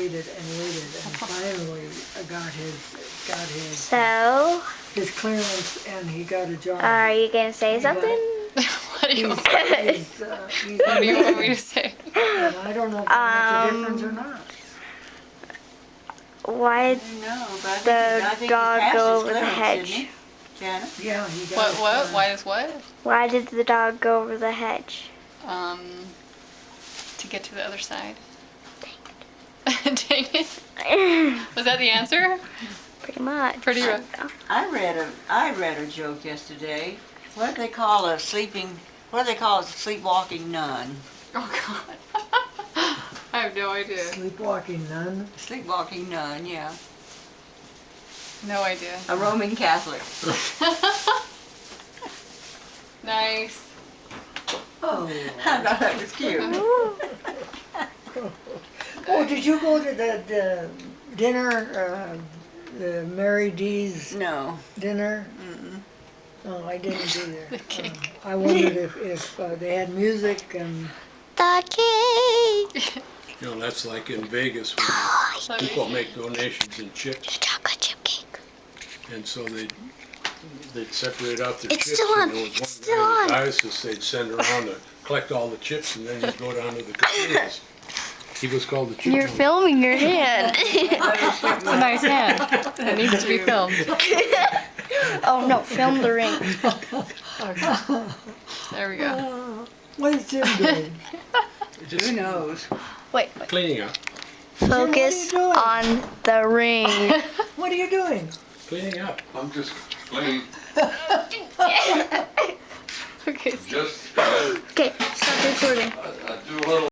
waited and waited, and finally got So, his clearance, and he got a job. are you gonna say He got something? What do you He's, he's What do you want me to say? and I don't know if that makes a difference or not. Why did No, but I the think he dog passed go his over the clearance, hedge? didn't he, Janet? Yeah, he got What? his What? clearance. Why is what? Why did the dog go over the hedge? To get to the other side. Dang it. Was that the answer? Pretty much. Pretty rough. I read a joke yesterday. What do they call a sleepwalking nun? Oh God. I have no idea. Sleepwalking nun. Sleepwalking nun, yeah. No idea. A Roman Catholic. Nice. Oh. I thought that was cute. Oh, did you go to the dinner, the Mary D's No. dinner? Mm-mm. Oh, I didn't either. The cake. I wondered if they had music and. The cake. You know, that's like in Vegas when people make donations in chips, Chocolate chip cake. and so they'd separate out the It's chips, still on. and there was It's one still guy on. in the diocese they'd send around to collect all the chips, and then he'd go down to the casinos. He was called the chip You're man. filming your hand. It's a nice hand. It needs to be filmed. Oh no, film the ring. Okay. There we go. What is Jim doing? Just Who knows? Wait, cleaning up, focus doing? on the ring. What are you doing? cleaning up. I'm just playing, Okay. just, Okay, stop recording. I do a little